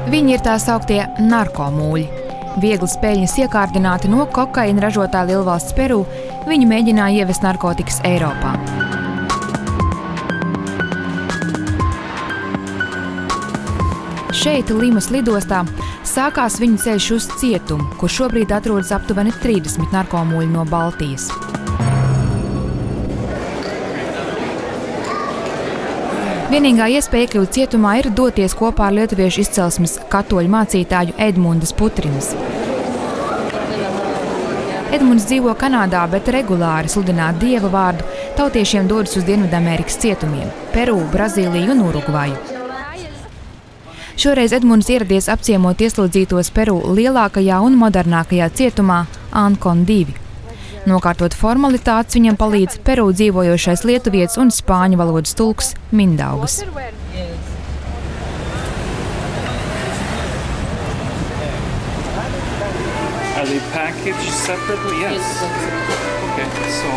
Viņi ir tā sauktie narkomūļi. Viegli peļņas iekārdināti no kokaīna ražotā lielvalsts Peru, viņi mēģināja ievest narkotikas Eiropā. Šeit, Limas lidostā, sākās viņu ceļš uz cietumu, kur šobrīd atrodas aptuveni 30 narkomūļi no Baltijas. Vienīgā iespēja iekļūt cietumā ir doties kopā ar lietuviešu izcelsmes katoļu mācītāju Edmundas Putrinas. Edmunds dzīvo Kanādā, bet regulāri sludināt Dieva vārdu tautiešiem dodas uz Dienvidamerikas cietumiem – Peru, Brazīliju un Urugvaju. Šoreiz Edmunds ieradies apciemot ieslodzītos Peru lielākajā un modernākajā cietumā Ancon 2. Nokārtot formalitātes viņam palīdz Peru dzīvojošais lietuvietis un spāņu valodas tulks Mindaugas.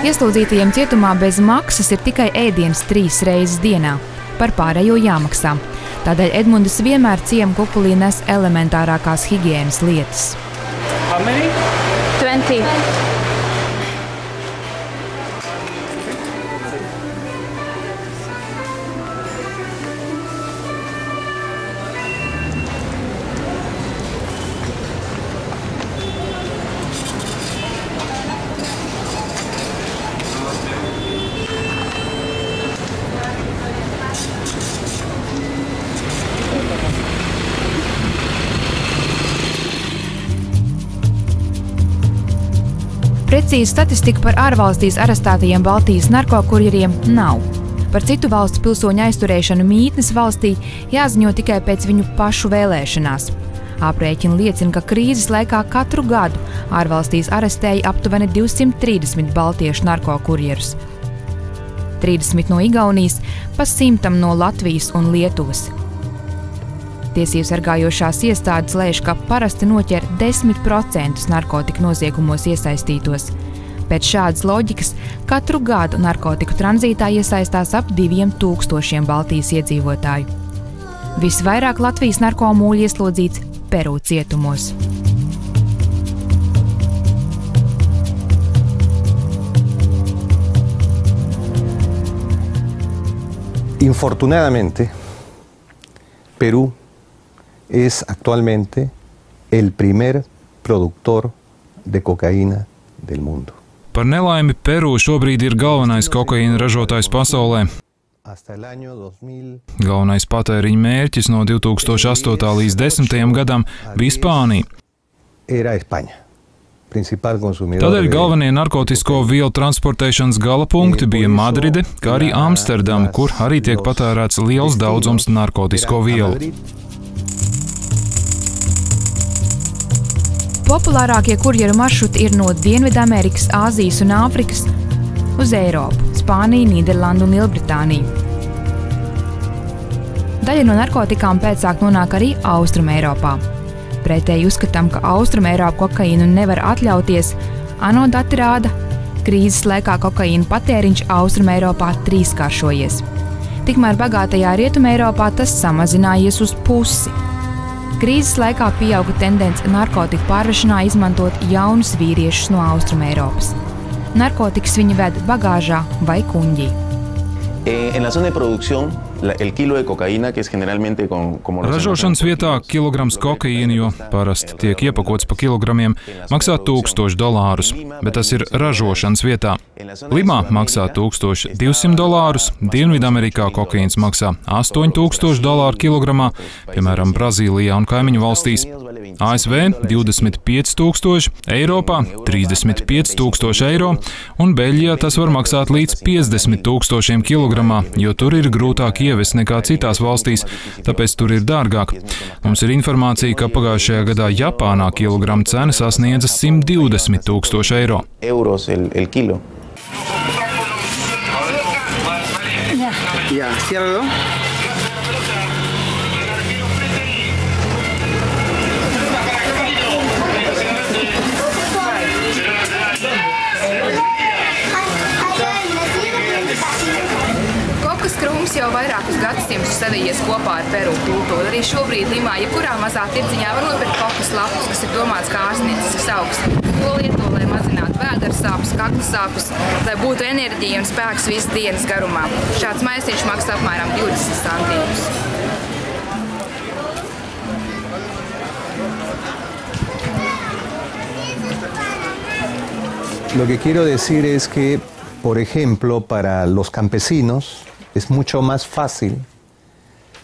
Ieslodzītajiem cietumā bez maksas ir tikai ēdiens 3 reizes dienā. Par pārējo jāmaksā. Tādēļ Edmundas vienmēr ciema kukulī nes elementārākās higienas lietas. 20. Precīza statistika par ārvalstīs arestētajiem Baltijas narkokurjeriem nav. Par citu valstu pilsoņu aizturēšanu mītnes valstī jāziņo tikai pēc viņu pašu vēlēšanās. Aprēķini liecina, ka krīzes laikā katru gadu ārvalstīs arestēja aptuveni 230 baltiešu narkokurjerus. 30 no Igaunijas, pa 100 no Latvijas un Lietuvas. Tiesību sargājošās iestādes lēš, ka parasti noķer 10% narkotiku noziegumos iesaistītos. Pēc šādas loģikas katru gadu narkotiku tranzītā iesaistās ap 2000 Baltijas iedzīvotāju. Visvairāk Latvijas narkomūļi ieslodzīts Peru cietumos. Infortunadamente, Perú es actualmente el primer productor de cocaína del mundo. Par nelaimi Peru šobrīd ir galvenais kokaīna ražotājs pasaulē. Galvenais patēriņa mērķis no 2008. līdz 2010. gadam bija Spānija. Tādēļ galvenie narkotisko vielu transportēšanas gala punkti bija Madride, kā arī Amsterdama, kur arī tiek patērēts liels daudzums narkotisko vielu. Populārākie kurjeru maršruti ir no Dienvidamerikas, Āzijas un Āfrikas uz Eiropu, Spāniju, Nīderlandu un Lielbritāniju. Daļa no narkotikām pēcāk nonāk arī Austrumeiropā. Pretēji uzskatām, ka Austrumeiropa kokaīnu nevar atļauties, ANO dati rāda, krīzes laikā kokaīna patēriņš Austrumeiropā 3-kāršojies. Tikmēr bagātajā Rietumeiropā tas samazinājies uz pusi. Krīzes laikā pieauga tendence narkotiku pārvešanā izmantot jaunus vīriešus no Austrumeiropas. Narkotikas viņi ved bagāžā vai kuņģī. En la zona de producción Ražošanas vietā kilograms kokaīna, jo parasti tiek iepakots pa kilogramiem, maksā $1000, bet tas ir ražošanas vietā. Limā maksā $1200, Dienvidamerikā kokaīns maksā $8000 kilogramā, piemēram, Brazīlijā un kaimiņu valstīs. ASV 25,000, Eiropā 35,000 eiro, un Beļģijā tas var maksāt līdz 50,000 kilogramā, jo tur ir grūtāk ievest nekā citās valstīs, tāpēc tur ir dārgāk. Mums ir informācija, ka pagājušajā gadā Japānā kilograma cena sasniedza 120,000 eiro. Kokas krūms jau vairākus gadsimtus savijies kopā ar Peru kultūru. Arī šobrīd Limā jebkurā mazā tirdziņā var nopirkt kokas lapus, kas ir domāts kā ārstniecisks augs. To lieto, lai mazinātu vēdersāpes, kakla sāpes, lai būtu enerģija un spēks visas dienas garumā. Šāds maisiņš maksā apmēram 20 centīmus. Lo que quiero decir es que, por ejemplo, para los campesinos es mucho más fácil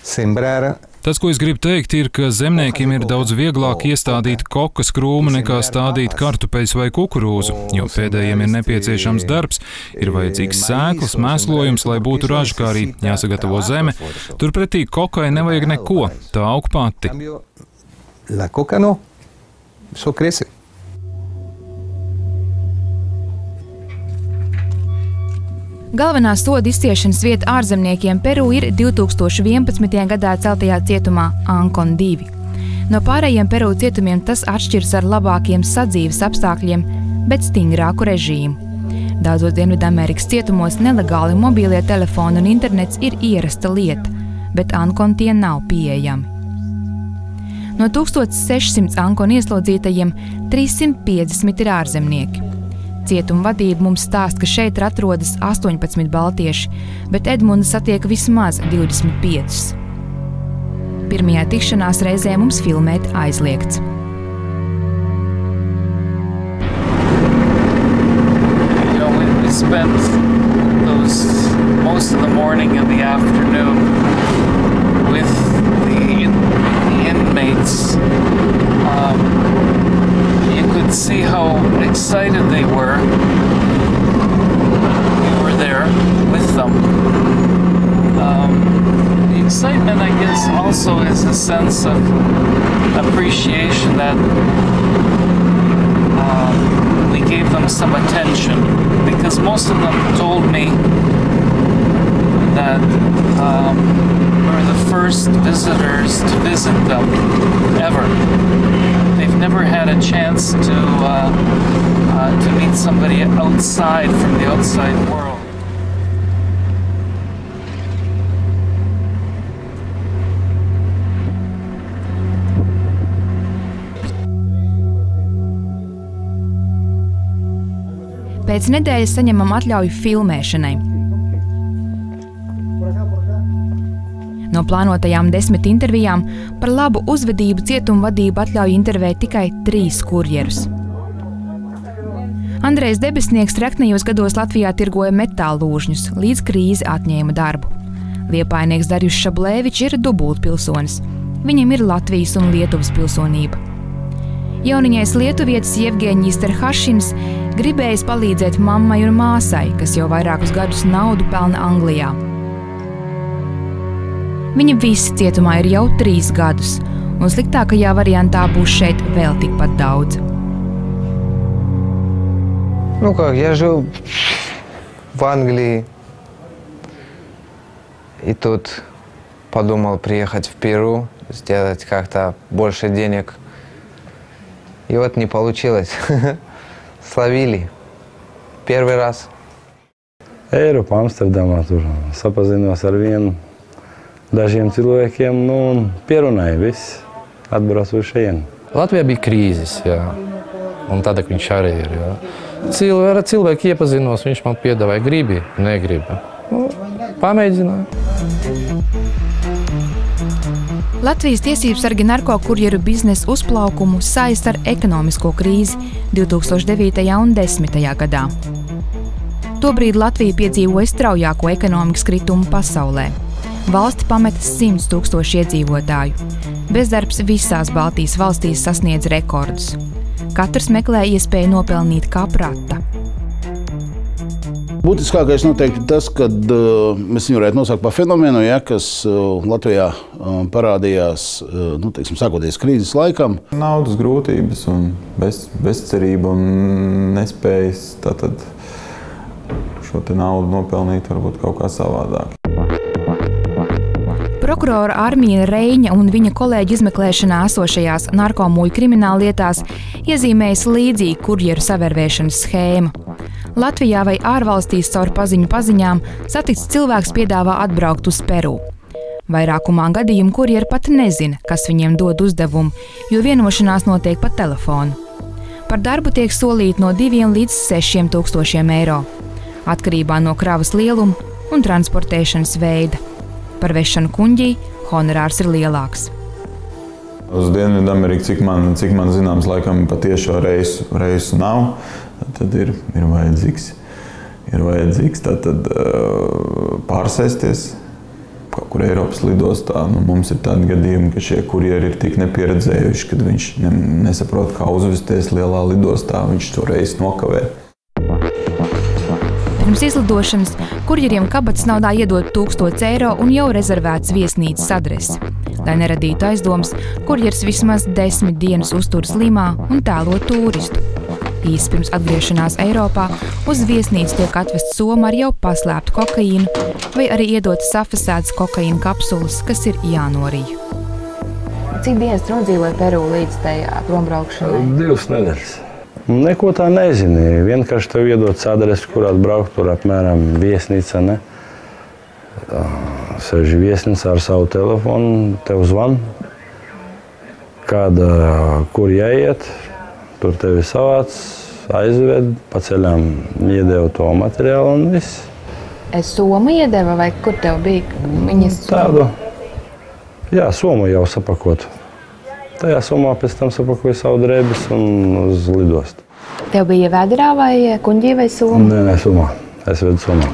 sembrar. Tas, ko es gribu teikt, ir, ka zemniekiem ir daudz vieglāk iestādīt kokas krūmu nekā stādīt kartupeļus vai kukurūzu, jo pēdējiem ir nepieciešams darbs, ir vajadzīgs sēklas, mēslojums, lai būtu raža, kā arī jāsagatavo zeme. Turpretī kokai nevajag neko, tā aug pati. La coca no, eso crece. Galvenā soda izciešanas vieta ārzemniekiem Peru ir 2011. gadā celtajā cietumā Ancon 2. No pārējiem Peru cietumiem tas atšķiras ar labākiem sadzīves apstākļiem, bet stingrāku režīmu. Daudzos Dienvidamerikas cietumos nelegāli mobīlie telefoni un internets ir ierasta lieta, bet Ancon tie nav pieejami. No 1600 Ancon ieslodzītajiem 350 ir ārzemnieki. Cietuma vadība mums stāsta, ka šeit atrodas 18 baltieši, bet Edmunda satiek vismaz 25. Pirmajā tikšanās reizē mums filmēt aizliegts. We spent most of the morning and the afternoon with the inmates. You could see how excited they were. We were there with them. The excitement, I guess, also is a sense of appreciation that we gave them some attention, because most of them told me that we're the first visitors to visit them ever. They've never had a chance to meet somebody outside from the outside world. Pēc nedēļas saņemam atļauju filmēšanai. No plānotajām 10 intervijām par labu uzvedību cietuma vadība atļauj intervēt tikai 3 kurjerus. Andrejs Debesnieks treknajos gados Latvijā tirgoja metāla lūžņus, līdz krīze atņēma darbu. Liepainieks Darjus Šablēvičs ir dubultpilsonis. Viņam ir Latvijas un Lietuvas pilsonība. Jauniņais lietuvietis Jevgeņijs Terhašins gribējis palīdzēt mammai un māsai, kas jau vairākus gadus naudu pelna Anglijā. Viņa visi cietumā ir jau 3 gadus, un sliktākajā variantā būs šeit vēl tikpat daudz. Ну как, я жил в Англии, и тут подумал приехать в Перу, сделать как-то больше денег. И вот не получилось. Словили. Первый раз. Eiropā, Amsterdamā tur sapazinos ar dažiem cilvēkiem, un pierunāja viss, atbraucu uz šejieni. Latvijā bija krīzes, jā, un tad viņš arī ir. Jā. Cilvēki iepazinos, viņš man piedāvāja gribi, negribi. Pamēģināju. Latvijas tiesības sargi narkokurjeru biznesa uzplaukumu saista ar ekonomisko krīzi 2009. un 2010. gadā. Tobrīd Latvija piedzīvoja straujāko ekonomikas kritumu pasaulē. Valsti pameta 100 000 iedzīvotāju. Bezdarbs visās Baltijas valstīs sasniedz rekordus. Katrs meklē iespēju nopelnīt kā prata. Būtiskākais noteikti tas, ka mēs viņu varētu nosaukt par fenomenu, kas Latvijā parādījās, sākoties krīzes laikam. Naudas grūtības un bezcerība un nespējas tātad šo te naudu nopelnīt varbūt kaut kā savādāk. Prokurora Armīna Reiņa un viņa kolēģi izmeklēšanā esošajās narkomuļu krimināllietās iezīmējas līdzīga kurjeru savērvēšanas schēma. Latvijā vai ārvalstīs caur paziņām satikts cilvēks piedāvā atbraukt uz Peru. Vairākumā gadījumu kurjeri pat nezina, kas viņiem dod uzdevumu, jo vienošanās notiek pa telefonu. Par darbu tiek solīti no 2 līdz 6 000 eiro, atkarībā no kravas lieluma un transportēšanas veida. Par vešanu kuņģī honorārs ir lielāks. Uz Dienvidameriku, cik man zināms, laikam patiešo reisu nav. Tad ir vajadzīgs tātad pārsēsties kaut kur Eiropas lidostā. Mums ir tādi gadījumi, ka šie kurjeri ir tik nepieredzējuši, kad viņš nesaprot, kā uzvesties lielā lidostā, viņš to reizi nokavē. Pirms izlidošanas kurjeriem kabatas naudā iedod 1000 eiro un jau rezervēts viesnīcas adresi. Lai neradītu aizdomas, kurjers vismaz 10 dienas uzturas Limā un tēlo turistu. Īsi pirms atgriešanās Eiropā uz viesnīcu tiek atvest soma ar jau paslēptu kokaīnu vai arī iedot safasētas kokaīna kapsulas, kas ir jānorīja. Cik dienas nodzīvoja Peru līdz tajā prombraukšanai? 2 nedēļas. Neko tā nezini. Vienkārši tev iedot adresi, kur atbraukt, tur apmēram viesnīca, ne? Seži viesnīca ar savu telefonu, tev zvan, kur jāiet, tur tevi savāc, aizved, pa ceļām iedeva to materiālu un viss. Soma iedeva vai kur tev bija? Tādu. Jā, somu jau sapakotu. Tajā somā pēc tam sapakoju savu drēbes un uz lidostu. Tev bija vēderā vai kuņģī vai soma? Nē, somā. Es vedu somā.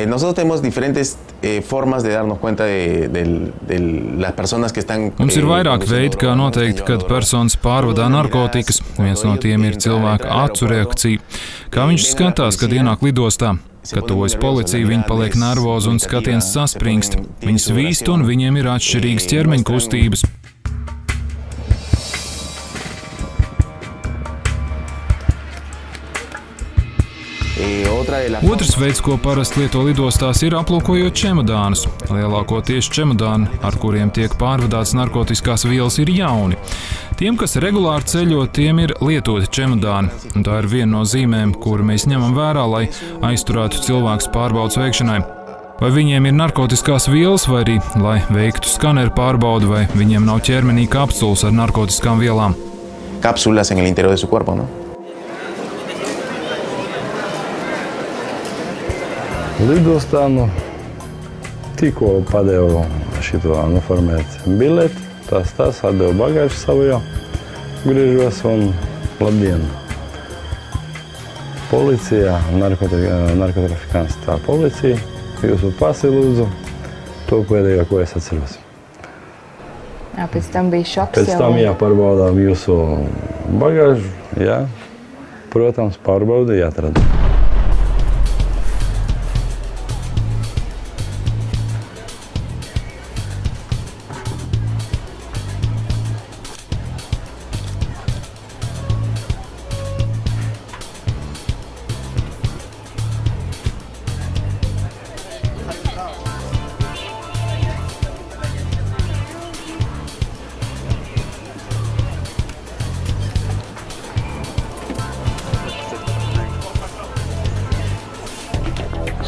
Nosotros tenemos diferentes formas de darnos cuenta de las personas que están. Mums ir vairāk veidi, kā noteikt, kad personas pārvadā narkotikas. Viens no tiem ir cilvēka acu reakcija. Kā viņš skatās, kad ienāk lidostā. Kad tuvojas policija, viņi paliek nervozi un skatiens saspringst. Viņi svīst un viņiem ir atšķirīgas ķermeņa kustības. Otrs veids, ko parasti lieto lidostās, ir aplūkojot čemodānus. Lielākoties čemodāni, ar kuriem tiek pārvadāts narkotiskās vielas, ir jauni. Tiem, kas regulāri ceļo, tiem ir lietoti čemodāni. Un tā ir viena no zīmēm, kuru mēs ņemam vērā, lai aizturētu cilvēkus pārbaudas veikšanai. Vai viņiem ir narkotiskās vielas, vai arī, lai veiktu skaneru pārbaudu, vai viņiem nav ķermenī kapsulas ar narkotiskām vielām. Kapsulas en el interior de su cuerpo, no? Lidostā tikko padevu šito noformēt bileti, tās atdevu bagāžu savu jau, griežos un labdien. Policijā, narkotrafikants tā policija, jūsu pasi lūdzu, to pēdējo, ko es atceros. Jā, pēc tam bija šoks jau? Pēc tam pārbaudām jūsu bagāžu, jā. Protams, pārbaudīja, atrada.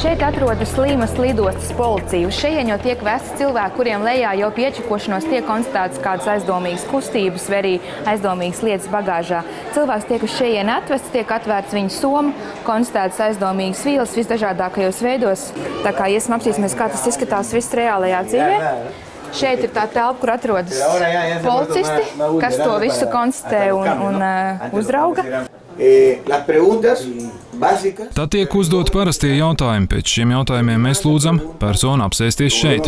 Šeit atrodas Limas lidostas policija. Uz šejien jau tiek vesti cilvēki, kuriem lejā jau piečakošanos tiek konstatētas kādas aizdomīgas kustības vai arī aizdomīgas lietas bagāžā. cilvēks tiek uz šejien atvests, tiek atvērts viņa soma, konstatētas aizdomīgas vielas visdažādākajos veidos. Tā kā iesim apsīsimies, kā tas izskatās viss reālajā dzīvē. Šeit ir tā telpa, kur atrodas policisti, kas to visu konstatē un uzrauga. Tā tiek uzdot parastie jautājumi. Pēc šiem jautājumiem mēs lūdzam personu apsēsties šeit.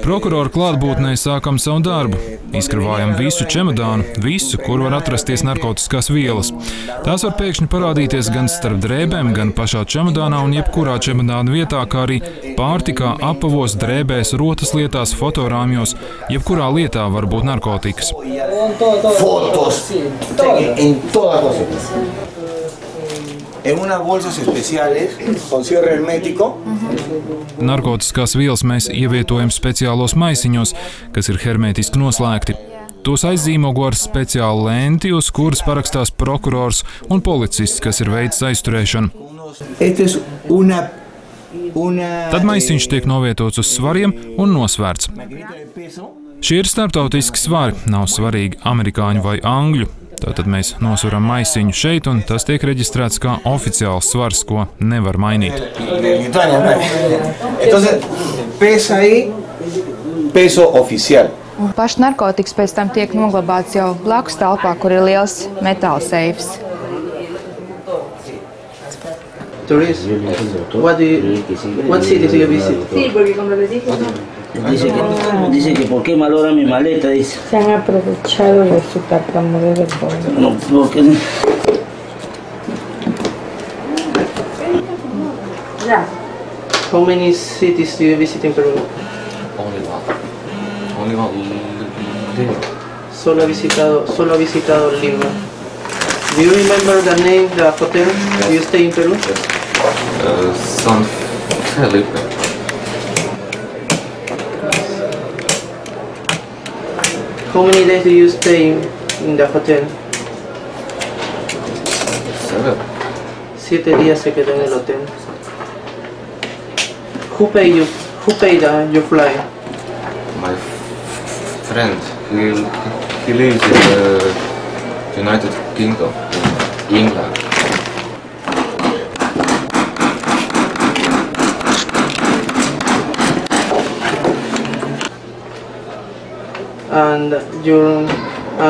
Prokurora klātbūtnē sākam savu darbu. Izkravājam visu čemodānu, visu, kur var atrasties narkotiskās vielas. Tās var pēkšņi parādīties gan starp drēbēm, gan pašā čemodānā un jebkurā čemodāna vietā, kā arī pārtikā, apavos, drēbēs, rotas lietās, fotorāmjos. Jebkurā lietā var būt narkotikas. Narkotiskās vielas mēs ievietojam speciālos maisiņos, kas ir hermētiski noslēgti. Tos aizzīmogo ar speciālu lenti, uz kuras parakstās prokurors un policists, kas ir veicis aizturēšanu. Tad maisiņš tiek novietots uz svariem un nosvērts. Šie ir starptautiski svari, nav svarīgi amerikāņu vai angļu. Tātad mēs nosveram maisiņu šeit, un tas tiek reģistrēts kā oficiāls svars, ko nevar mainīt. Paši narkotikas pēc tam tiek noglabāts jau blakus telpā, kur ir liels metāla seifs. Tourist, what city do you visit? Sí, porque como les dije, dice que por qué malora mi maleta, dice. Se han aprovechado de su tartamudez del pobre. No, porque no. How many cities do you visit in Peru? Only one. Only one. Lima. Solo ha visitado Lima. Do you remember the name, the hotel you stay in Peru? Yes. San Felipe. How many days do you stay in the hotel? 7. 7 días se quedó en el hotel. Who paid your flight? My friend. He lives in the United Kingdom, in England. And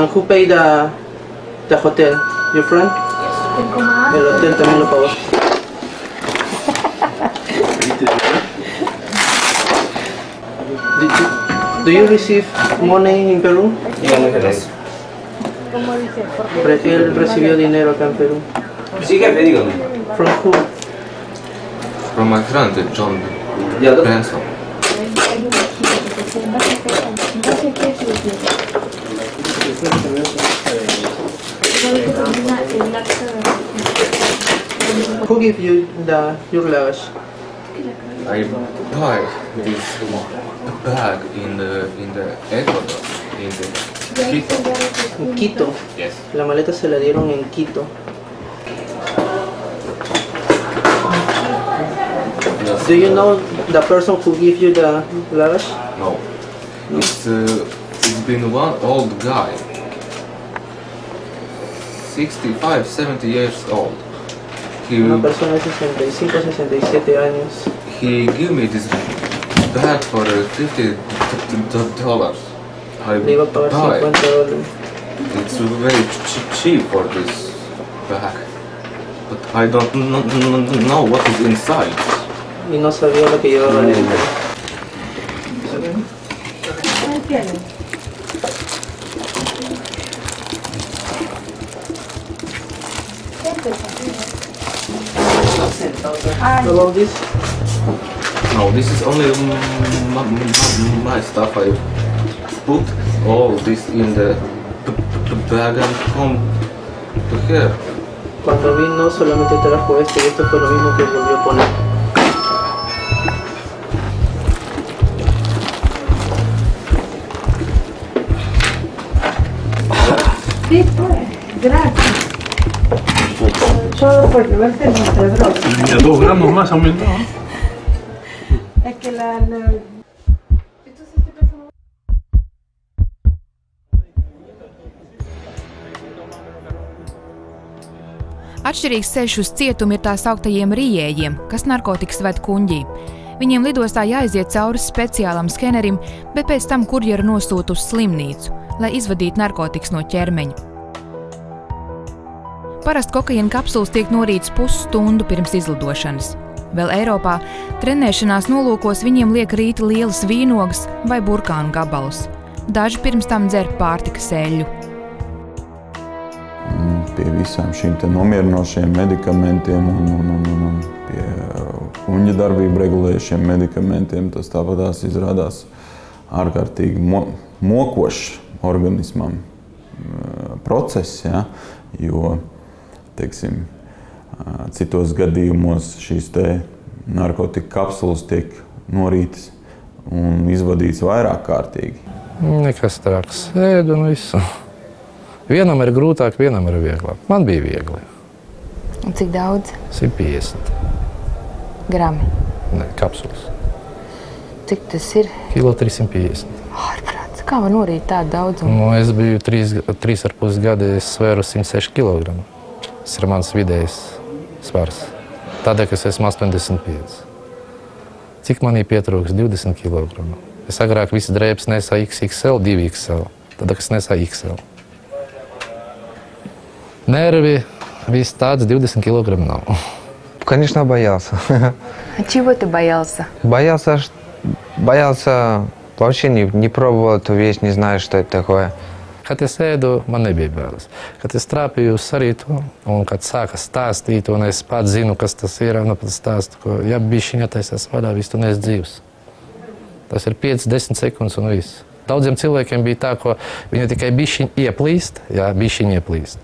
who paid the hotel? Your friend? Yes. El hotel también lo pagó. Do you receive money in Peru? Yes. Él recibió dinero acá en Perú. Sí, jefe, dígame. From who? From my friend, John Benson. Who gave you your luggage? I buy this bag in the Ecuador, in the Quito. ¿En Quito? Yes. La maleta se la dieron en Quito. Yes. Do you know the person who gave you the luggage? No. It's been one old guy, 65, 70 years old. Una persona de 65, 67 años. He gave me this bag for $50. Le iba a pagar $50. It's very cheap for this bag, but I don't know what is inside. Y no sabía lo que llevaba dentro. About this? No, this is only my stuff. I put all this in the bag and come to here. Cuando vino solamente trajo esto y esto fue lo mismo que volvió a poner. Sí, pues, gracias. Solo porque verte nuestra droga. Ya 2 gramos más aumentó. Es que la... Atšķirīgs ceļš uz cietumu ir tā sauktajiem rijējiem, kas narkotikas ved kuņģī. Viņiem lidostā jāiziet cauri speciālam skenerim, bet pēc tam kurjeru nosūta uz slimnīcu, lai izvadītu narkotikas no ķermeņa. Parasti kokaīna kapsulas tiek norītas pusstundu pirms izlidošanas. Vēl Eiropā trenēšanās nolūkos viņiem liek rīt lielas vīnogas vai burkānu gabalus. Daži pirms tam dzer pārtikas eļļu. Pie visām šīm nomierinošiem medikamentiem un pie kuņģa darbību regulējušiem medikamentiem tas tāpatās izrādās ārkārtīgi mokošs organismam process, ja? Jo, teiksim, citos gadījumos šīs narkotika kapsulas tiek norītas un izvadītas vairāk kārtīgi. Nekas traks. Ēdu un visu. Vienam ir grūtāk, vienam ir vieglāk. Man bija viegli. Un cik daudz? 150. Grami? Ne, kapsulas. Cik tas ir? Kilo 350. Ārprāts. Kā var norīt tādu daudzumu? Es biju 3,5 gadi, es svēru 106 kg. Tas ir mans vidējais svars. Tādēļ, ka es esmu 85. Cik manī pietrūks? 20 kg. Es agrāk visi drēbes nesā XXL, 2XL. Tad, kas nesā XL. Нервы, весь tāds 20 килограмм nav. Конечно, боялся. А чего ты боялся? Боялся вообще не пробовал эту вещь, не знаю, что это такое. Kad es ēdu, man nebija bailes. Kad es trāpīju uz sarītu, un kad sāka stāstīt, un es pats zinu, kas tas ir, un pat stāstu, ka ja bišķiņa taisās vaļā, viss tu neesi dzīvs. Tas ir 5-10 sekundes un viss. Daudziem cilvēkiem bija tā, ka viņi tikai bišķiņ ieplīst, jā, bišķiņ ieplīst,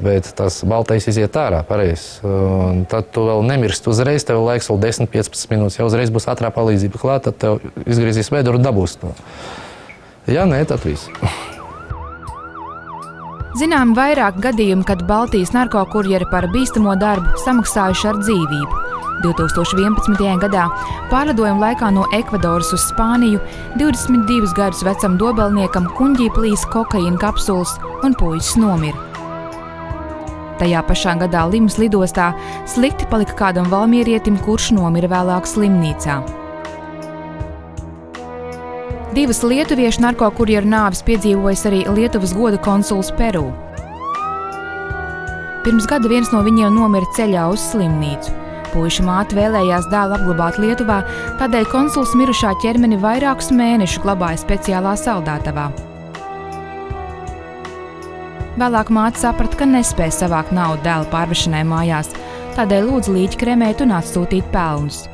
bet tas baltais iziet ārā, pareizi. Un tad tu vēl nemirst uzreiz, tev laiks vēl 10-15 minūtes, ja uzreiz būs ātrā palīdzība klāt, tad tev izgriezīs vēduru un dabūs to. Ja nē, tad viss. Zinām vairāk gadījumu, kad Baltijas narkokurjeri par bīstamo darbu samaksājuši ar dzīvību. 2011. gadā pārlidojuma laikā no Ekvadoras uz Spāniju 22 gadus vecam dobelniekam kuņģī plīs kokaīna kapsulas un puisis nomira. Tajā pašā gadā Limas lidostā slikti palika kādam valmierietim, kurš nomira vēlāk slimnīcā. Divas lietuviešu narkokurjeru nāves piedzīvojas arī Lietuvas goda konsuls Peru. Pirms gada viens no viņiem nomira ceļā uz slimnīcu. Puiša māte vēlējās dēlu apglabāt Lietuvā, tādēļ konsuls mirušā ķermeni vairākus mēnešus glabāja speciālā saldētavā. Vēlāk māte saprata, ka nespēja savākt naudu dēla pārvešanai mājās, tādēļ lūdza līķi kremēt un atsūtīt pelnus.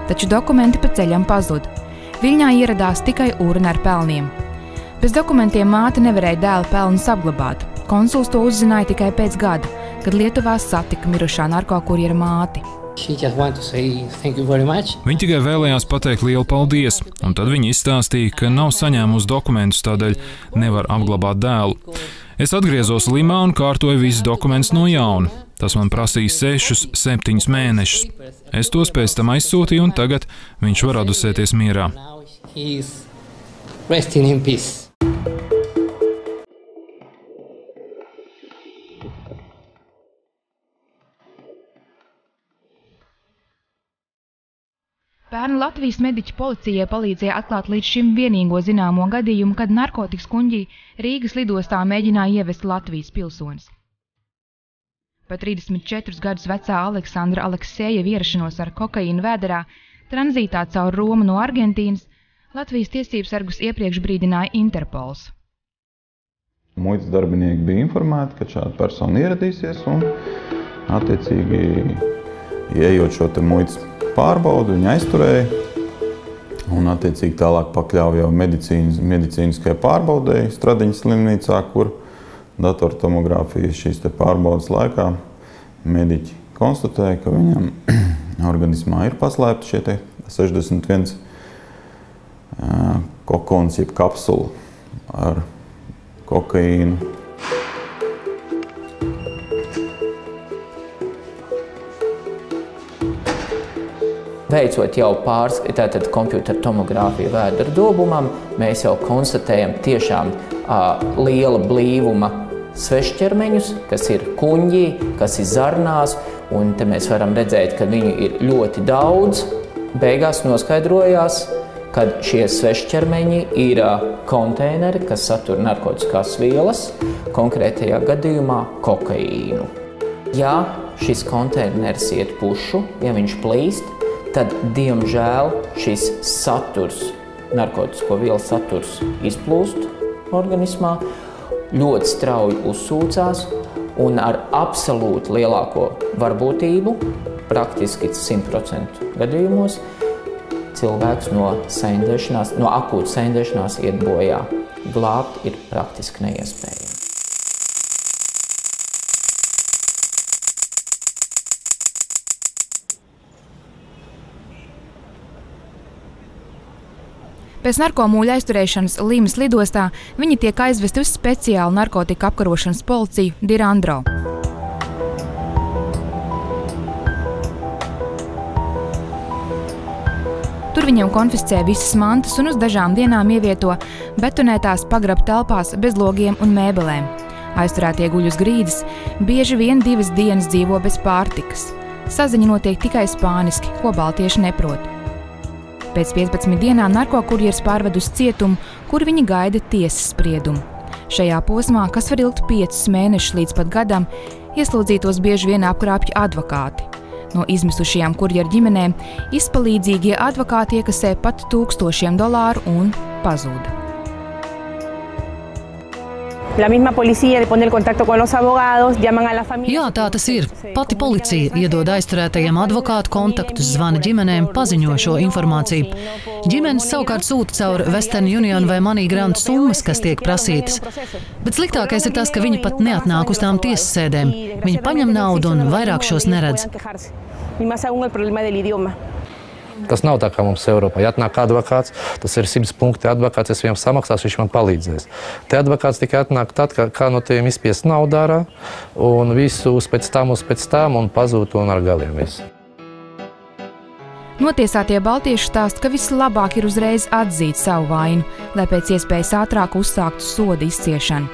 Taču dokumenti pa ceļam pazuda. Viļņā ieradās tikai urna ar pelniem. Bez dokumentiem māte nevarēja dēla pelnus apglabāt. Konsuls to uzzināja tikai pēc gada, kad Lietuvā satika mirušā narkokurjera māti. Viņa tikai vēlējās pateikt lielu paldies, un tad viņa izstāstīja, ka nav saņēmusi dokumentus, tādēļ nevar apglabāt dēlu. Es atgriezos Limā un kārtoju visus dokumentus no jauna. Tas man prasīja 6-7 mēnešus. Es tos pēc tam aizsūtīju, un tagad viņš var adusēties mierā. Pērn Latvijas mediķi policijai palīdzēja atklāt līdz šim vienīgo zināmo gadījumu, kad narkotikas kuņģī Rīgas lidostā mēģināja ievest Latvijas pilsonis. Pa 34 gadus vecā Aleksandra Aleksejeva ierašanos ar kokaīnu vēderā tranzītā caur Romu no Argentīnas Latvijas tiesības sargus iepriekš brīdināja Interpols. Muitas darbinieki bija informēti, ka šāda persona ieradīsies un attiecīgi ieejot šo te muitas pārbaudu, viņa aizturēja un attiecīgi tālāk pakļauja jau medicīniskai pārbaudēji Stradiņas slimnīcā, kur datortomogrāfijas šīs te pārbaudas laikā mediķi konstatēja, ka viņam organismā ir paslēpti šie te 61 kokons, jeb kapsula ar kokaīnu. Veicot jau tātad kompjutera tomogrāfiju vēdera dobumam, mēs jau konstatējam tiešām liela blīvuma svešķermeņus, kas ir kuņģī, kas ir zarnās, un te mēs varam redzēt, ka viņu ir ļoti daudz. Beigās noskaidrojās, ka šie svešķermeņi ir konteineri, kas satur narkotiskās vielas, konkrētajā gadījumā kokaīnu. Ja šis konteiners iet pušu, ja viņš plīst, tad, diemžēl, šis saturs, narkotisko vielu saturs izplūst organismā, ļoti strauji uzsūcās un ar absolūti lielāko varbūtību, praktiski 100% gadījumos, cilvēks no akūtas saindēšanās iet bojā. Glābt ir praktiski neiespējami. Pēc narkomūļa aizturēšanas Limas lidostā viņi tiek aizvesti uz speciālu narkotika apkarošanas policiju Dirandro. Tur viņam konfiscē visas mantas un uz dažām dienām ievieto betonētās pagraba telpās bez logiem un mēbelēm. Aizturētie guļ uz grīdas, bieži vien 2 dienas dzīvo bez pārtikas. Saziņa notiek tikai spāniski, ko baltieši neprot. Pēc 15 dienām narkokurjers pārved uz cietumu, kur viņi gaida tiesas spriedumu. Šajā posmā, kas var ilgt 5 mēnešus līdz pat gadam, ieslodzītos bieži vien apkrāpju advokāti. No izmisušajām kurjeru ģimenēm izpalīdzīgie advokāti iekasē pat $1000 un pazūda. La misma policía de poner contacto con los abogados, llaman a la familia. Jā, tā tas ir. Pati policija iedod aizturētajiem advokātu kontaktus, zvana ģimenēm, paziņo šo informāciju. Ģimenes savukārt sūta caur Western Union vai Money Grant summas, kas tiek prasītas. Bet sliktākais ir tas, ka viņi pat neatnāk uz tām tiesas sēdēm. Viņi paņem naudu un vairāk šos neredz. Tas nav tā kā mums Eiropā. Ja atnāk advokāts, tas ir 100 punkti advokāts, es viņam samaksāšu, viņš man palīdzēs. Te advokāts tikai atnāk tad, kā no tiem izspiest naudu ārā, un visu uz pēc tam, un pazūd un ar galiem visu. Notiesātie baltieši stāsta, ka vislabāk ir uzreiz atzīt savu vainu, lai pēc iespējas ātrāk uzsāktu soda izciešanu.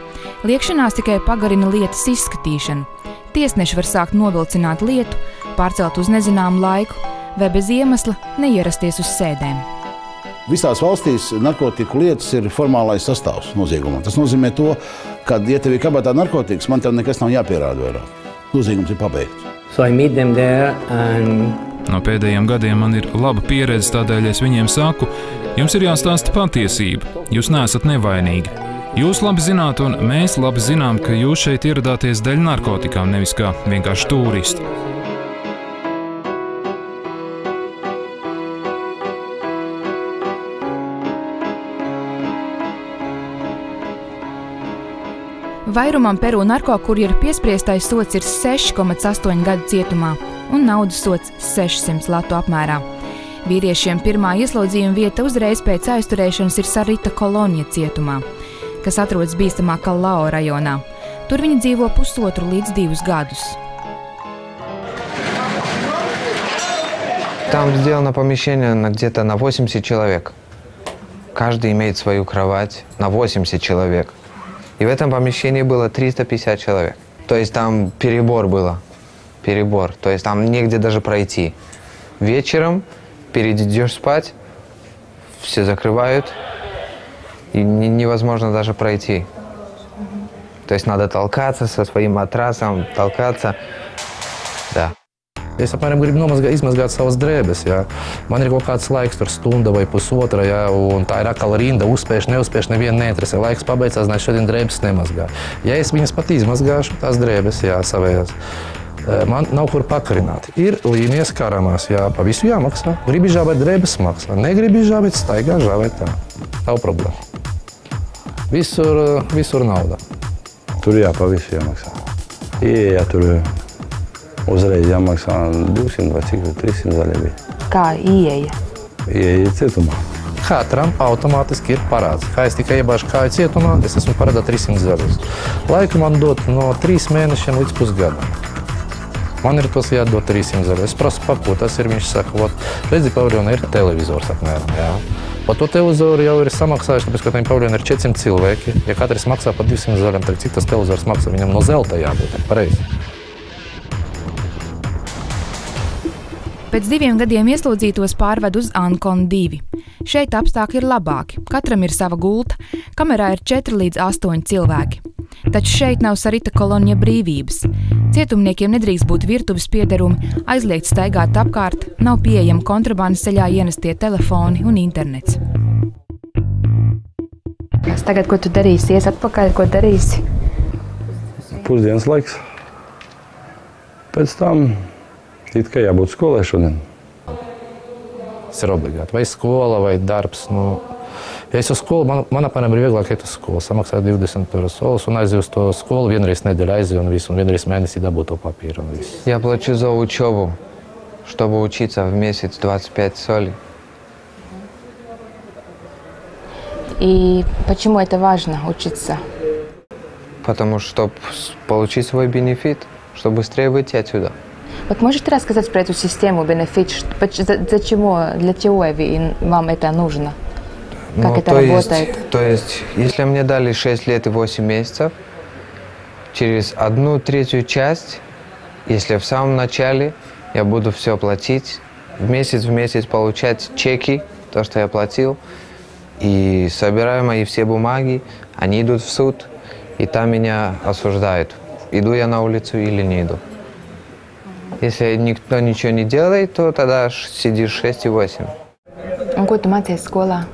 Liekšanās tikai pagarina lietas izskatīšanu. Tiesneši var sākt novilcināt lietu, pārcelt uz nezināmu laiku, vai bez iemesla neierasties uz sēdēm. Visās valstīs narkotiku lietas ir formālais sastāvs noziegumam. Tas nozīmē to, ka, ja tev ir kabatā narkotikas, man tev nekas nav jāpierāda vairāk. Noziegums ir pabeigts. No pēdējiem gadiem man ir laba pieredze, tādēļ es viņiem saku, jums ir jāstāsta patiesība, jūs neesat nevainīgi. Jūs labi zināt, un mēs labi zinām, ka jūs šeit ieradāties dēļ narkotikām, nevis kā vienkārši turisti. Vairumam Peru narkokurjeru piespriestais sods ir 6,8 gadu cietumā un naudas sods 600 latu apmērā. Vīriešiem pirmā ieslodzījuma vieta uzreiz pēc aizturēšanas ir Sarita Kolonija cietumā, kas atrodas bīstamā Callao rajonā. Tur viņi dzīvo 1,5 līdz 2 gadus. Там сделано помещение где-то на 80 человек. Каждый имеет свою кровать на 80 человек. И в этом помещении было 350 человек. То есть там перебор было. Перебор. То есть там негде даже пройти. Вечером, перед идешь спать, все закрывают, и невозможно даже пройти. То есть надо толкаться со своим матрасом, толкаться. Да. Es apmēram gribu izmazgāt savas drēbes. Ja. Man ir kaut kāds laiks, tur stunda vai pusotra, ja, un tā ir atkal rinda, uzspēš, neuzspēš, nevienu neinteresē. Laiks pabeidzās, значит, šodien drēbes nemazgā. Ja es viņas pat izmazgāšu, tās drēbes, jā, savējās, man nav kur pakarināt. Ir līnijas karamās, jā, pa visu jāmaksā. Gribi žābēt drēbes maksā, negribi žābēt, staigā žābēt tā. Nav problēma. Visur nauda. Tur jā, pa visu jāmaksā. Ja tur uzreiz jāmaksā 200 vai cik, 300 zaļie bija. Kā ieeja? Ieeja cietumā. Katram automātiski ir parāds. Kā es tikai iebāžu kāju cietumā, es esmu parādā 300 zaļus. Laiku man dot no 3 mēnešiem līdz pusgadam. Man ir tos jādod 300 zaļu. Es prasu, par ko tas ir. Viņš saka, redzi, paviljona ir televizors apmēram. Jā. Par to televizoru jau ir samaksājuši, tāpēc, ka tajā paviljona ir 400 cilvēki. Ja katrs maksā par 200 zaļiem, tad cik tas televizors maksā? Viņam no zelta jābūt. Pareizi. Pēc 2 gadiem ieslodzītos pārved uz Ankon 2. Šeit apstākļi ir labāki. Katram ir sava gulta, kamerā ir 4 līdz 8 cilvēki. Taču šeit nav sarita kolonija brīvības. Cietumniekiem nedrīkst būt virtuves piederumi, aizliegt staigāt apkārt, nav pieejama kontrabandas ceļā ienestie telefoni un internets. Tagad, ko tu darīsi? Ies atpakaļ, ko darīsi? Pusdienas laiks. Pēc tam it kā jābūt skolai šodien. Tas ir obligāti. Vai skola, vai darbs. Ja es uz skolu, man apmēram ir vieglāk iet uz skolu. Samaksāju 20 par solis un aizēju uz to skolu. Vienreiz nedēļā aizēju un visu, un vienreiz mēnesī dabūju to papīru un visu. Я плачу за учебу, чтобы учиться в месяц 25 солей. И почему это важно учиться? Потому что, чтобы получить свой бенефит, чтобы быстрее выйти отсюда. Вот можете рассказать про эту систему бенефит? Для чего вам это нужно? Как это работает? То есть, если мне дали 6 лет и 8 месяцев, через 1/3 часть, если в самом начале я буду все платить, в месяц получать чеки, то, что я платил, и собираю мои все бумаги, они идут в суд, и там меня осуждают. Иду я на улицу или не иду. Если никто ничего не делает, то тогда сидишь 6 и 8. Un ko tu mācies skolā?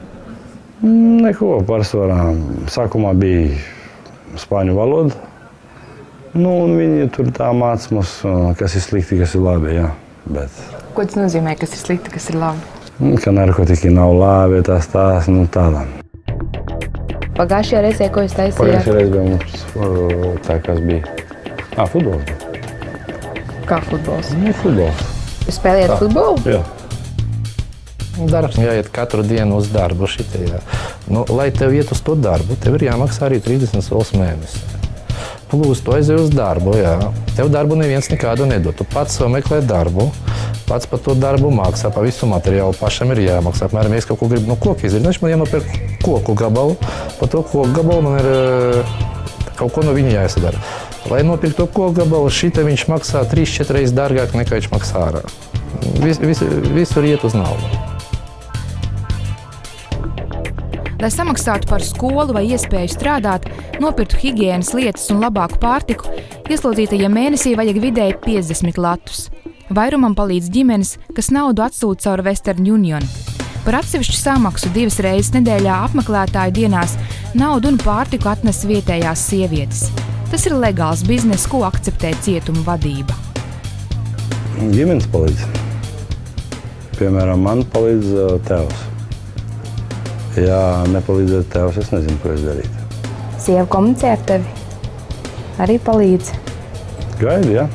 Neko, pārsvarā. Sākumā bija spāņu valoda. Un viņi tur tā māca mums, kas ir slikti, kas ir labi, jā. Bet... Ko tas nozīmē, kas ir slikti, kas ir labi? Ka narkotika nav labi, tās, tādā. Pagājušajā reizē, ko jūs taisījāt? Pagājušajā reizē mums tā, kas bija. Futbols. Kā futbols? Futbols. Jūs spēlējat futbolu? Jā. Darbs jāiet katru dienu uz darbu šitie, jā. Lai tev iet uz to darbu, tev ir jāmaksā arī 30 solis mēnesi. Plus, tu aizēji uz darbu, jā. Tev darbu neviens nekādu nedod. Tu pats sev meklē darbu, pats par to darbu maksā, pa visu materiālu pašam ir jāmaksā. Apmēram, ja es kaut ko gribu no koka izdarīt, man jānopērk koku gabalu. Par to koku gabalu man ir kaut ko no viņa jāsadara. Lai nopirkt to koku gabalu, šita viņš maksā 3-4 reizes dārgāk nekā viņš maksā ārā. Visur iet uz naudu. Lai samaksātu par skolu vai iespēju strādāt, nopirktu higienas lietas un labāku pārtiku, ieslodzītajiem mēnesī vajag vidēji 50 latus. Vairumam palīdz ģimenes, kas naudu atsūta caur Western Union. Par atsevišķu samaksu 2 reizes nedēļā apmeklētāju dienās naudu un pārtiku atnes vietējās sievietes. Tas ir legāls bizness, ko akceptē cietuma vadība. Ģimenes palīdz. Piemēram, man palīdz tēvs. Ja nepalīdzētu tēvs, es nezinu, ko es darītu. Sieva komunicē ar tevi? Arī palīdz? Gaidi, jā.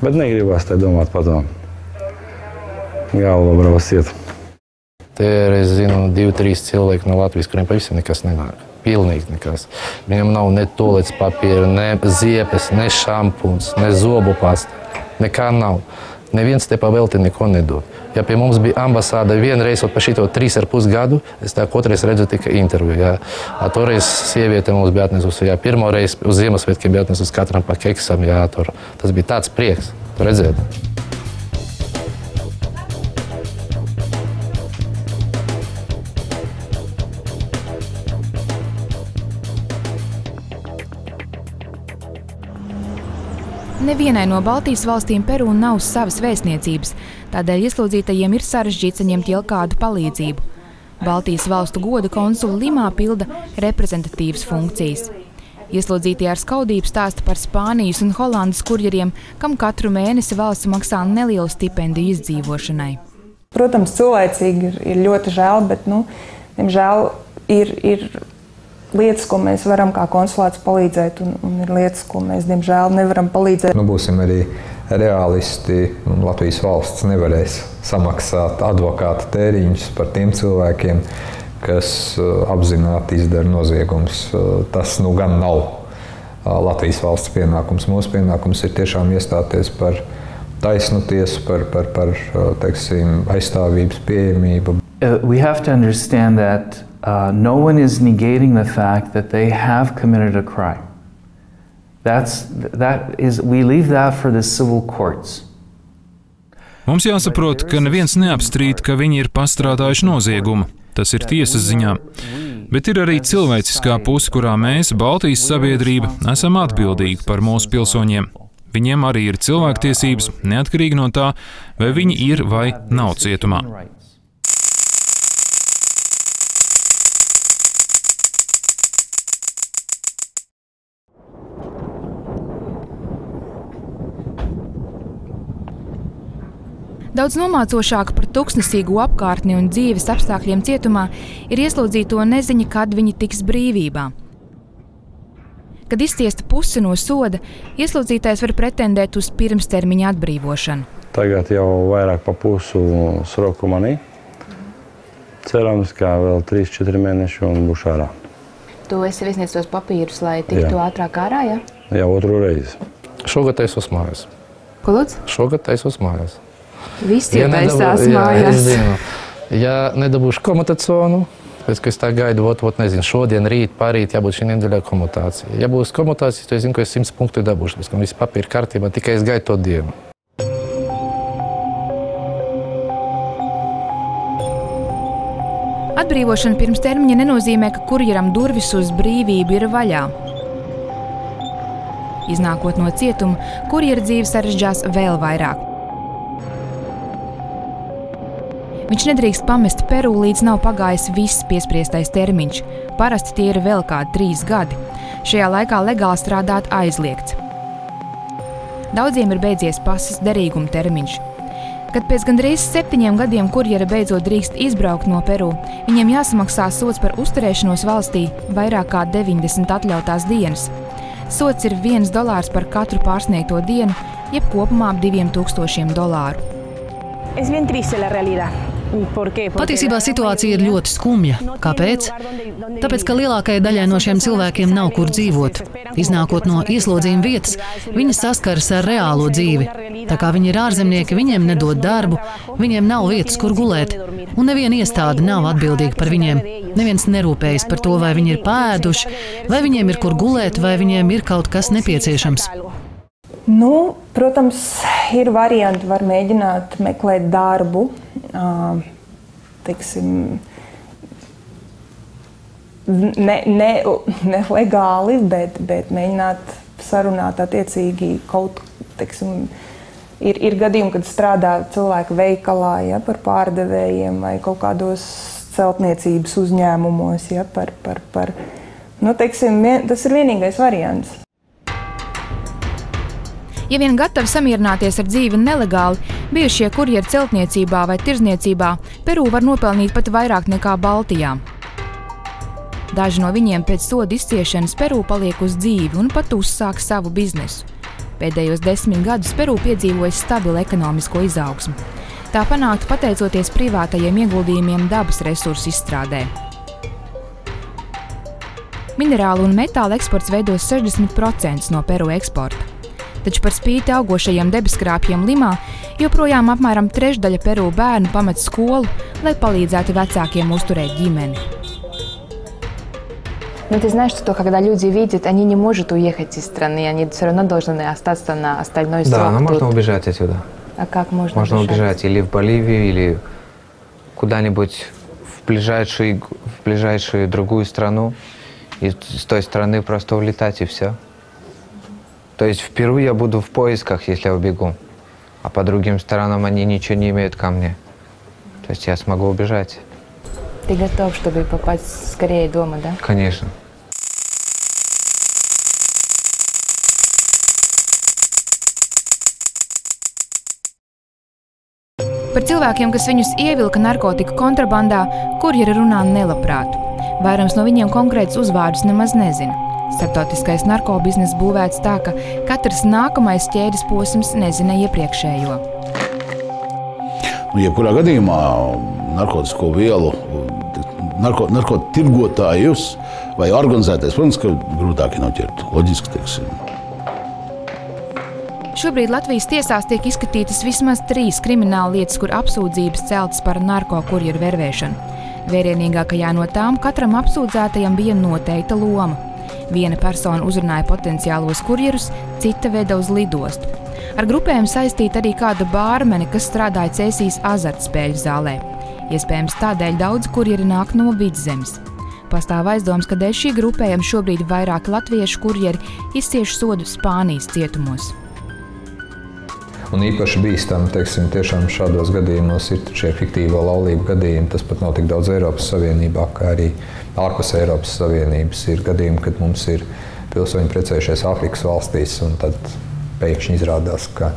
Bet negribās te domāt par to. Galva brauc iet. Te ir, es zinu, 2-3 cilvēki no Latvijas, kuriem pavisam nekas nenāk. Pilnīgi nekas. Viņam nav ne tolets papīra, ne ziepes, ne šampuns, ne zobu pasta. Nekā nav. Neviens te pa velti neko nedod. Ja pie mums bija ambasāda vienreiz pa šito 3,5 gadu, es tā kotreiz redzu tikai interviju. Jā. Toreiz sieviete mums bija atnesusi, jā, pirmo reizi uz Ziemassvētkiem bija atnesusi katram pa keksam, jā, tur. Tas bija tāds prieks, redzēt. Nevienai no Baltijas valstīm Peru nav savas vēstniecības, tādēļ ieslodzītajiem ir sarežģīts saņemt jau kādu palīdzību. Baltijas valstu goda konsula Limā pilda reprezentatīvas funkcijas. Ieslodzītie ar skaudību stāsta par Spānijas un Holandas kurjeriem, kam katru mēnesi valsts maksā nelielu stipendiju izdzīvošanai. Protams, cilvēcīgi ir ļoti žēl, bet, diemžēl, ir lietas, ko mēs varam kā konsulāts palīdzēt, un ir lietas, ko mēs, diemžēl, nevaram palīdzēt. Būsim arī realisti, un Latvijas valsts nevarēs samaksāt advokāta tēriņus par tiem cilvēkiem, kas apzināti izdara noziegumus. Tas gan nav Latvijas valsts pienākums. Mūsu pienākums ir tiešām iestāties par taisnu tiesu, par teiksim, aizstāvības pieejamību. We have to understand that no one is negating the fact that they have committed a crime. We leave that for the civil courts. Mums jāsaprot, ka neviens neapstrīd, ka viņi ir pastrādājuši noziegumu. Tas ir tiesas ziņā. Bet ir arī cilvēciskā puse, kurā mēs, Baltijas sabiedrība, esam atbildīgi par mūsu pilsoņiem. Viņiem arī ir cilvēktiesības, neatkarīgi no tā, vai viņi ir vai nav cietumā. Daudz nomācošāk par tuksnesīgu apkārtni un dzīves apstākļiem cietumā ir ieslodzīto neziņa, kad viņi tiks brīvībā. Kad izciesta puse no soda, ieslodzītais var pretendēt uz pirmstermiņa atbrīvošanu. Tagad jau vairāk pa pusu sroku manī. Cerams, ka vēl 3-4 mēneši un būšu ārā. Tu esi iesniedzis tos papīrus, lai tiktu ātrāk ārā, ja? Jā, otru reizi. Šogad esos mājās. Ko lūdzu? Šogad esos mājās. Visi taisās mājās. Ja nedabūšu komutaciju, pēc ka es tā gaidu, nezinu, šodien, rīt, parīt, jābūt šī nedēļā komutācija. Ja būs komutācija, tad es zinu, ka es 100 punktu dabūšu, pēc ka visi papīri kārtībā, tikai es gaidu to dienu. Atbrīvošana pirms termiņa nenozīmē, ka kurjeram durvis uz brīvību ir vaļā. Iznākot no cietuma, kurjera dzīve sarežģās vēl vairāk. Viņš nedrīkst pamest Peru, līdz nav pagājis viss piespriestais termiņš. Parasti tie ir vēl kādi 3 gadi. Šajā laikā legāli strādāt aizliegts. Daudziem ir beidzies pases derīguma termiņš. Kad pēc gandrīz 7 gadiem kurjera beidzot drīkst izbraukt no Peru, viņiem jāsamaksā sods par uzturēšanos valstī vairāk kā 90 atļautās dienas. Sods ir $1 par katru pārsniegto dienu, jeb kopumā ap $2000. Es bien triste la realidad. Patiesībā situācija ir ļoti skumja. Kāpēc? Tāpēc, ka lielākajai daļai no šiem cilvēkiem nav kur dzīvot. Iznākot no ieslodzījuma vietas, viņi saskaras ar reālo dzīvi. Tā kā viņi ir ārzemnieki, viņiem nedod darbu, viņiem nav vietas, kur gulēt. Un neviena iestāde nav atbildīga par viņiem. Neviens nerūpējas par to, vai viņi ir pēduši, vai viņiem ir kur gulēt, vai viņiem ir kaut kas nepieciešams. Nu, protams, ir varianti, var mēģināt meklēt darbu, teiksim, ne legāli, bet mēģināt sarunāt attiecīgi kaut, teiksim, ir gadījumi, kad strādā cilvēki veikalā, ja, par pārdevējiem vai kaut kādos celtniecības uzņēmumos, ja, nu, teiksim, tas ir vienīgais variants. Ja vien gatavi samierināties ar dzīvi nelegāli, bijušie kurjeri celtniecībā vai tirzniecībā Peru var nopelnīt pat vairāk nekā Baltijā. Daži no viņiem pēc soda izciešanas Peru paliek uz dzīvi un pat uzsāk savu biznesu. Pēdējos 10 gadus Peru piedzīvojas stabilu ekonomisko izaugsmu. Tā panākta pateicoties privātajiem ieguldījumiem dabas resursu izstrādē. Minerālu un metāla eksports veido 60% no Peru eksporta. Taču par spīti augošajiem debeskrāpjiem Limā joprojām apmēram 1/3 Peru bērnu pamet skolu, lai palīdzētu vecākiem uzturēt ģimeni. Но ты знаешь, что когда люди видят, они не могут уехать из страны, они все равно должны остаться на остальной срок. Да, но можно убежать отсюда. А как можно убежать? Можно убежать или в Боливию, или куда-нибудь в ближайшую другую страну, и с той стороны просто улетать, и все. То есть в Перу я буду в поисках, если я убегу, а по другим сторонам они ничего не имеют ко мне. То есть я смогу убежать. Ты готов, чтобы попасть скорее дома, да? Конечно. Par cilvēkiem, kas viņus ievilka narkotiku kontrabandā, kurjeri runā nelabprāt. Vairums no viņiem konkrētus uzvārdus nemaz nezina. Starptautiskais narkobizness būvēts tā, ka katrs nākamais ķēdes posms nezina iepriekšējo. Jebkurā gadījumā narkotisko vielu, narkotirgotājus vai organizētais. Protams, ka grūtāk ir noķert, loģiski, teiksim. Šobrīd Latvijas tiesās tiek izskatītas vismaz 3 krimināla lietas, kur apsūdzības celtas par narkokurjeru vervēšanu. Vērienīgākajā no tām katram apsūdzētajam bija noteikta loma. Viena persona uzrunāja potenciālos kurjerus, cita veda uz lidostu. Ar grupēm saistīta arī kāda bārmene, kas strādāja Cēsīs azartspēļu zālē. Iespējams, tādēļ daudz kurjeri nāk no Vidzemes. Pastāv aizdoms, ka dēļ šī grupējuma šobrīd vairāk latviešu kurjeri izcieš sodu Spānijas cietumos. Un īpaši bīstami, teiksim, tiešām šādos gadījumos ir šie fiktīvo laulību gadījumi. Tas pat nav tik daudz Eiropas Savienībā, kā arī ārpus Eiropas Savienības. Ir gadījumi, kad mums ir pilsoņi precējušies Āfrikas valstīs, un tad pēkšņi izrādās, ka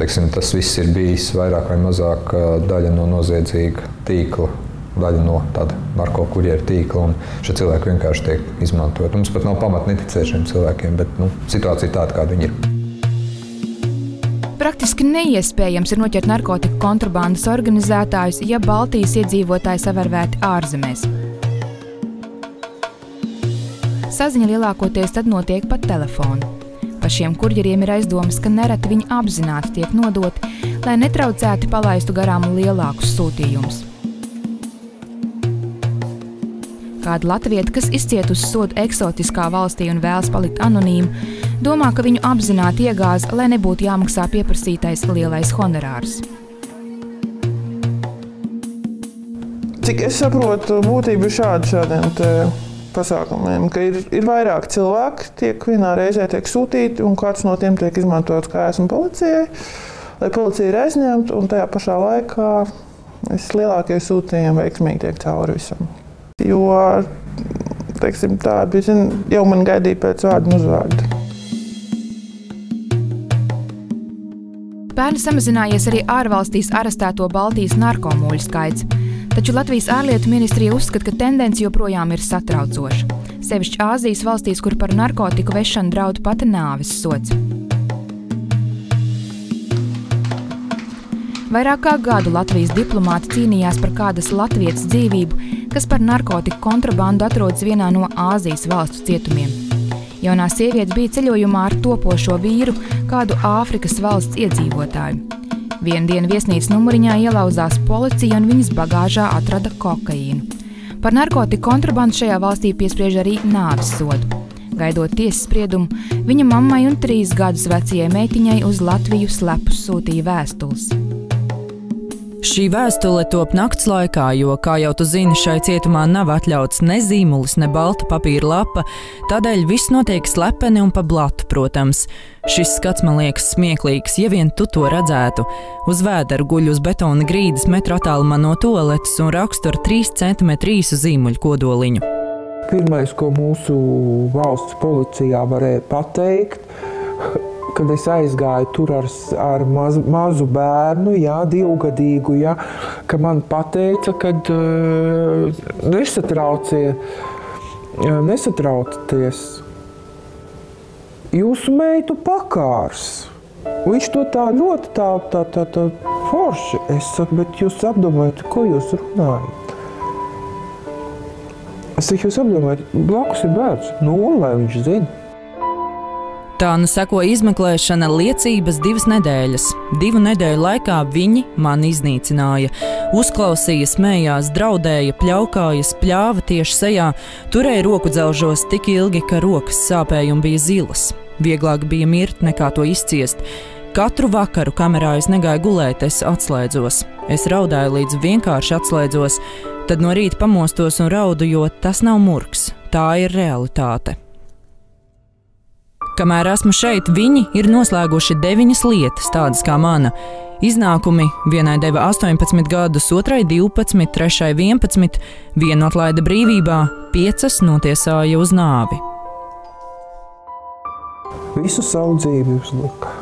teiksim, tas viss ir bijis vairāk vai mazāk daļa no noziedzīga tīkla, daļa no tāda narkokurjeru tīkla, un šie cilvēki vienkārši tiek izmantot. Mums pat nav pamata neticēt šiem cilvēkiem, bet situācija ir tāda, kāda viņi ir. Praktiski neiespējams ir noķert narkotiku kontrabandas organizētājus, ja Baltijas iedzīvotāji savērvēti ārzemēs. Saziņa lielākoties tad notiek pa telefonu. Par šiem kurjeriem ir aizdomas, ka nereti viņi apzināti tiek nodoti, lai netraucēti palaistu garām lielākus sūtījumus. Kāda latvieta, kas izcietusi sodu eksotiskā valstī un vēlas palikt anonīmu, domā, ka viņu apzināti iegāza, lai nebūtu jāmaksā pieprasītais lielais honorārs. Cik es saprotu, būtība ir šādiem pasākumiem, ka ir vairāk cilvēki, tiek vienā reizē tiek sūtīti, un kāds no tiem tiek izmantots kā esmu policijai, lai policija ir aizņemta, un tajā pašā laikā lielākie sūtījumi veiksmīgi tiek cauri visam. Jo, teiksim, tā bija, jau man gaidīja pēc vārdu un uzvārdu. Pērn samazinājies arī ārvalstīs arestēto Baltijas narkomūļu skaits, taču Latvijas ārlietu ministrija uzskata, ka tendence joprojām ir satraucoša. Sevišķi Āzijas valstīs, kur par narkotiku vešanu draud pat nāves sods. Vairāk kā gadu Latvijas diplomāti cīnījās par kādas latvietes dzīvību, kas par narkotiku kontrabandu atrodas vienā no Āzijas valstu cietumiem. Jaunā sieviete bija ceļojumā ar topošo vīru, kādu Āfrikas valsts iedzīvotāju. Vienu dienu viesnīcas numuriņā ielauzās policija un viņas bagāžā atrada kokaīnu. Par narkotiku kontrabandu šajā valstī piespriež arī nāves sodu. Gaidot tiesas spriedumu, viņa mammai un 3 gadus vecajai meitiņai uz Latviju slepus sūtīja vēstules. Šī vēstule top nakts laikā, jo, kā jau tu zini, šai cietumā nav atļauts ne zīmulis, ne balta papīra lapa, tādēļ viss notiek slepeni un pa blatu, protams. Šis skats man liekas smieklīgs, ja vien tu to redzētu. Uz vēdera guļ uz betona grīdas metru attālumā no toaletes un rakstu ar 3 cm īsu zīmuļu kodoliņu. Pirmais, ko mūsu valsts policijā varēja pateikt, kad es aizgāju tur ar mazu bērnu, 2-gadīgu, ka man pateica, ka nesatraucieties, jūsu meitu pakārs. Viņš to tā ļoti tā forši. Es saku, bet jūs apdomājat, ko jūs runājat? Es saku, jūs apdomājat, blakus ir bērns, lai viņš zina. Tā nu seko izmeklēšana, liecības 2 nedēļas. 2 nedēļu laikā viņi mani iznīcināja. Uzklausīja, smējās, draudēja, pļaukāja, spļāva tieši sejā, turēja roku dzelžos tik ilgi, ka rokas sāpēja un bija zilas. Vieglāk bija mirt nekā to izciest. Katru vakaru kamerā es negāju gulēt, es atslēdzos. Es raudāju līdz vienkārši atslēdzos, tad no rīta pamostos un raudu, jo tas nav murgs, tā ir realitāte. Kamēr esmu šeit, viņi ir noslēguši 9 lietas, tādas kā mana. Iznākumi vienai deva 18 gadus, otrai 12, trešai 11, vienu atlaida brīvībā, 5 notiesāja uz nāvi. Visu savu dzīvi uzlika.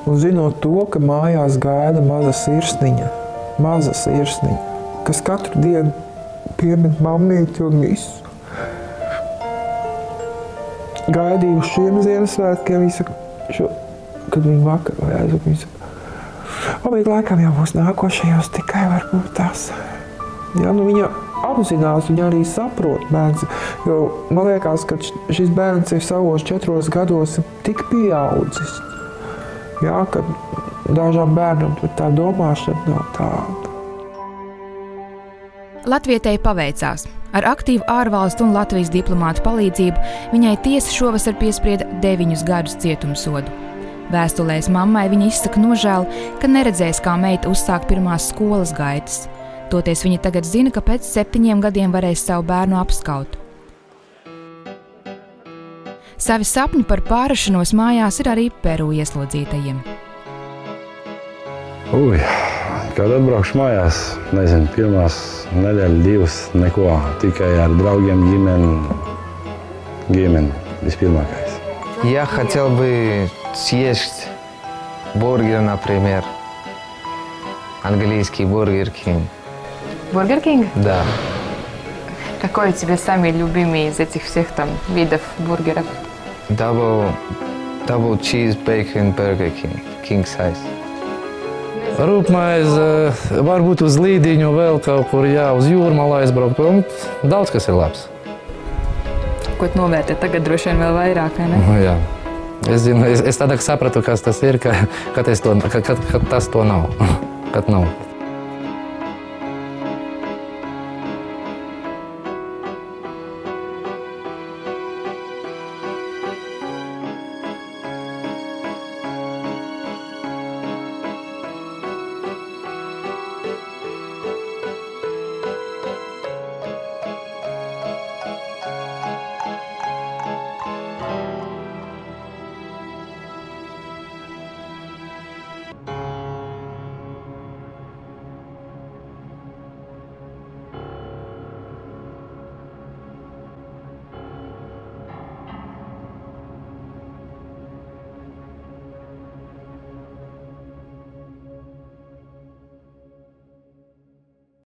Un zinot to, ka mājās gaida maza sirsniņa, kas katru dienu piemin mammīti un visu. Gaidīju uz šiem Ziemassvētkiem, kad viņi vakar vai aizvak, viņi saka, bet laikam jau būs nākošajos tikai varbūt tās. Viņa apzinās, viņa arī saprot bērns. Jo man liekas, ka šis bērns ir savos 4 gados tik pieaudzis, jā, ka dažām bērnam tā domāšana nav tāda. Latvietei paveicās. Ar aktīvu ārvalstu un Latvijas diplomātu palīdzību viņai tiesa šovasar piesprieda 9 gadus cietumsodu. Vēstulēs mammai viņa izsaka nožēlu, ka neredzēs, kā meita uzsāk pirmās skolas gaitas. Toties viņa tagad zina, ka pēc 7 gadiem varēs savu bērnu apskaut. Savi sapņi par pārrašanos mājās ir arī Peru ieslodzītajiem. Kad atbraukšu mājās, nezinu, pirmās nedēļas, 2, neko, tikai ar draugiem, ģimeni vispirmākais. Я хотел бы съесть бургер, например, английский Burger King. Burger King? Да. Какой у тебя самый любимый из этих всех там видов бургеров? Double cheese bacon Burger King, king size. Rūpmaize, varbūt uz Līdiņu vēl kaut kur, jā, uz Jūrmalu aizbraukt, un daudz kas ir labs. Ko tu novērtē tagad droši vien vēl vairāk, vai ne? Jā. Es zinu, es tādā sapratu, kas tas ir, ka tas to nav, kad nav.